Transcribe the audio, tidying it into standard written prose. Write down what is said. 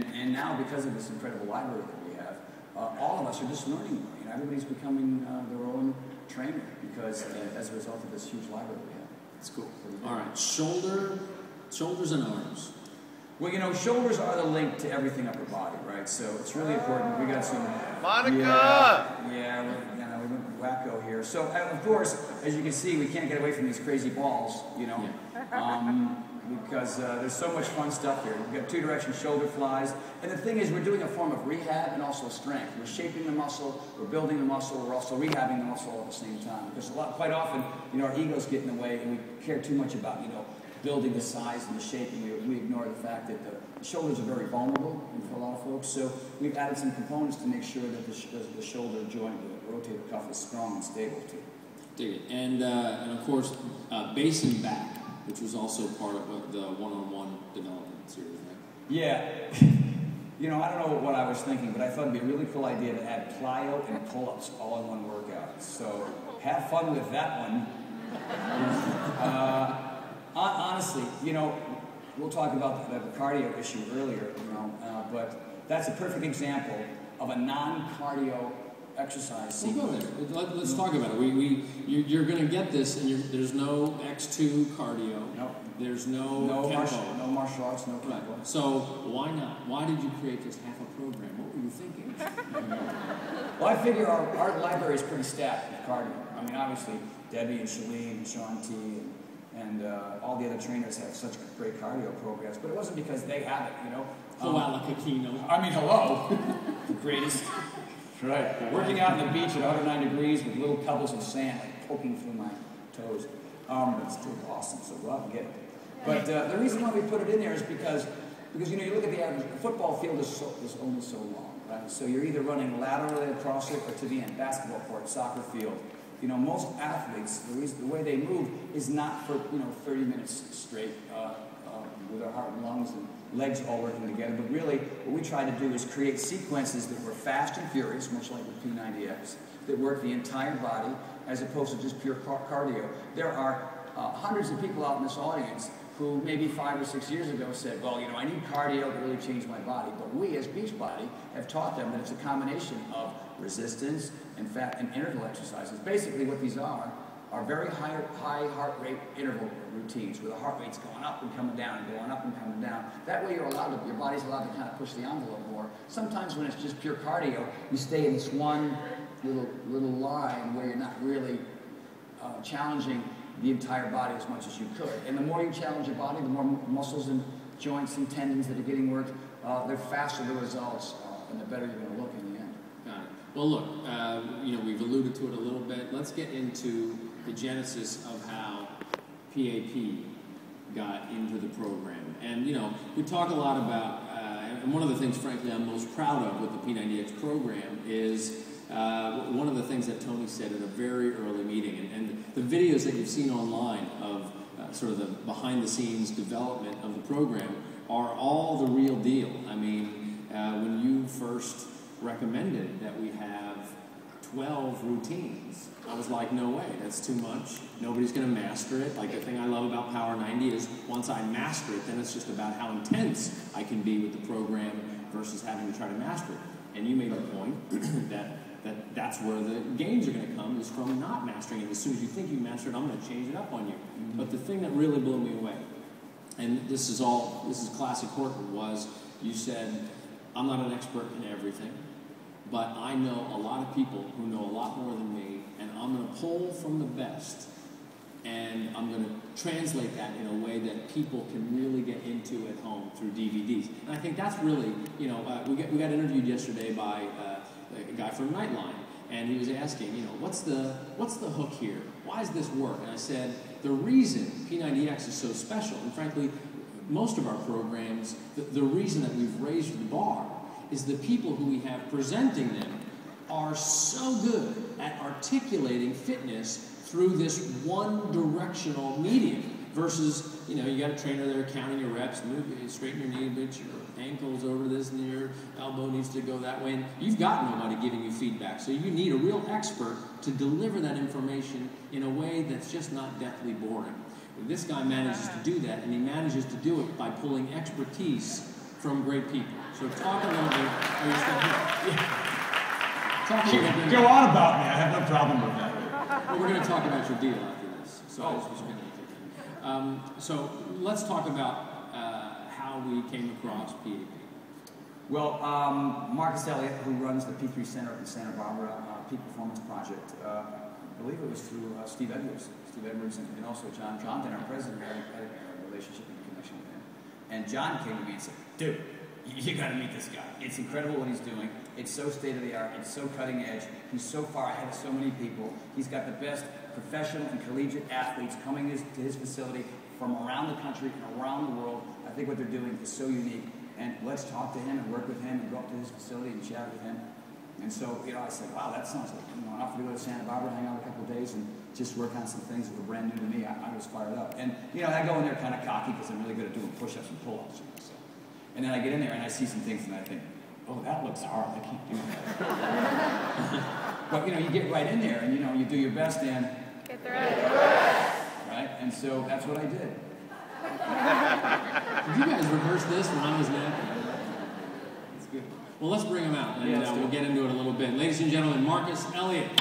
And now, because of this incredible library that we have, all of us are just learning more. You know, everybody's becoming their own trainer because as a result of this huge library we have. That's cool. All right, shoulders and arms. Well, you know, shoulders are the link to everything upper body, right? So it's really important. We got some Monica. Yeah, we went wacko here. So of course, as you can see, we can't get away from these crazy balls, you know, because there's so much fun stuff here. We've got two-direction shoulder flies, and the thing is, we're doing a form of rehab and also strength. We're shaping the muscle, we're building the muscle, we're also rehabbing the muscle all at the same time. Because quite often, you know, our egos get in the way, and we care too much about, you know, building the size and the shape, and we ignore the fact that the shoulders are very vulnerable for a lot of folks. So we've added some components to make sure that the shoulder joint, the rotator cuff, is strong and stable too. Dig it. And of course, base and back, which was also part of the one-on-one development series, right? Yeah. You know, I don't know what I was thinking, but I thought it'd be a really cool idea to add plyo and pull-ups all in one workout. So have fun with that one. Honestly, you know, we'll talk about the cardio issue earlier, you know, but that's a perfect example of a non-cardio exercise sequence. We'll go there. Let's talk about it. You're going to get this, and there's no X2 cardio. Nope. There's no tempo. No martial arts, no tempo. Right. So why not? Why did you create this half a program? What were you thinking? Well, I figure our library is pretty stacked with cardio. I mean, obviously, Debbie and Shalene and Sean T. and all the other trainers have such great cardio programs, but it wasn't because they have it, you know. I mean, hello. The greatest. Right. Working out on the beach at 109 degrees with little pebbles of sand like poking through my toes. It's still awesome, so go out and get it. But the reason why we put it in there is because you know, you look at the average, the football field is only so long, right? So you're either running laterally across it or to the end, basketball court, soccer field. You know, most athletes, the way they move is not for, you know, 30 minutes straight with their heart and lungs and legs all working together. But really, what we try to do is create sequences that were fast and furious, much like the P90X, that work the entire body as opposed to just pure cardio. There are hundreds of people out in this audience who maybe 5 or 6 years ago said, well, you know, I need cardio to really change my body. But we, as Beachbody, have taught them that it's a combination of resistance and fat and interval exercises. Basically, what these are very high heart rate interval routines where the heart rate's going up and coming down and going up and coming down. That way your body's allowed to kind of push the envelope more. Sometimes when it's just pure cardio, you stay in this one little line where you're not really challenging the entire body as much as you could. And the more you challenge your body, the more muscles and joints and tendons that are getting worked, the faster the results and the better you're going to look in the end. Got it. Well, look, you know, we've alluded to it a little bit. Let's get into the genesis of how PAP got into the program. And, you know, we talk a lot about, and one of the things, frankly, I'm most proud of with the P90X program is one of the things that Tony said at a very early meeting. And the videos that you've seen online of sort of the behind-the-scenes development of the program are all the real deal. I mean, when you first recommended that we have 12 routines, I was like, no way, that's too much. Nobody's going to master it. Like, the thing I love about Power 90 is once I master it, then it's just about how intense I can be with the program versus having to try to master it. And you made the point that's where the gains are going to come, is from not mastering it. As soon as you think you mastered it, I'm going to change it up on you. Mm-hmm. But the thing that really blew me away, and this is classic Horton, was you said, I'm not an expert in everything, but I know a lot of people who know a lot more than me, and I'm going to pull from the best, and I'm going to translate that in a way that people can really get into at home through DVDs. And I think that's really, you know, we got interviewed yesterday by a guy from Nightline, and he was asking, you know, what's the hook here? Why does this work? And I said, the reason P90X is so special, and frankly, most of our programs, the reason that we've raised the bar is the people who we have presenting them are so good at articulating fitness through this one-directional medium versus, you know, you got a trainer there counting your reps, straighten your knee, but your ankle's over this and your elbow needs to go that way. And you've got nobody giving you feedback. So you need a real expert to deliver that information in a way that's just not deathly boring. This guy manages to do that, and he manages to do it by pulling expertise from great people. So talk a little bit. Oh, you're still here. Yeah. Talk a little bit. Go on about me. I have no problem with that. Well, we're going to talk about your deal after this. So I was going to so let's talk about how we came across PAP. Well, Marcus Elliott, who runs the P3 Center up in Santa Barbara, Peak Performance Project, I believe it was through Steve Edwards, and also John Jonathan, our president, had a relationship and connection with him. And John came to me and said, dude, you got to meet this guy. It's incredible what he's doing. It's so state-of-the-art. It's so cutting edge. He's so far ahead of so many people. He's got the best professional and collegiate athletes coming to his facility from around the country and around the world. I think what they're doing is so unique. And let's talk to him and work with him and go up to his facility and chat with him. And so, I said, wow, that sounds like, an offer to go to Santa Barbara, hang out a couple of days, and just work on some things that were brand new to me. I was fired up. And, I go in there kind of cocky because I'm really good at doing push-ups and pull-ups. So. And then I get in there and I see some things and I think, oh, that looks hard. I can't do that. But, you get right in there and, you do your best and get the rest. Right? And so that's what I did. Did you guys rehearse this when I was napping? That's good. Well, let's bring him out, and we'll get into it a little bit. Ladies and gentlemen, Marcus Elliott.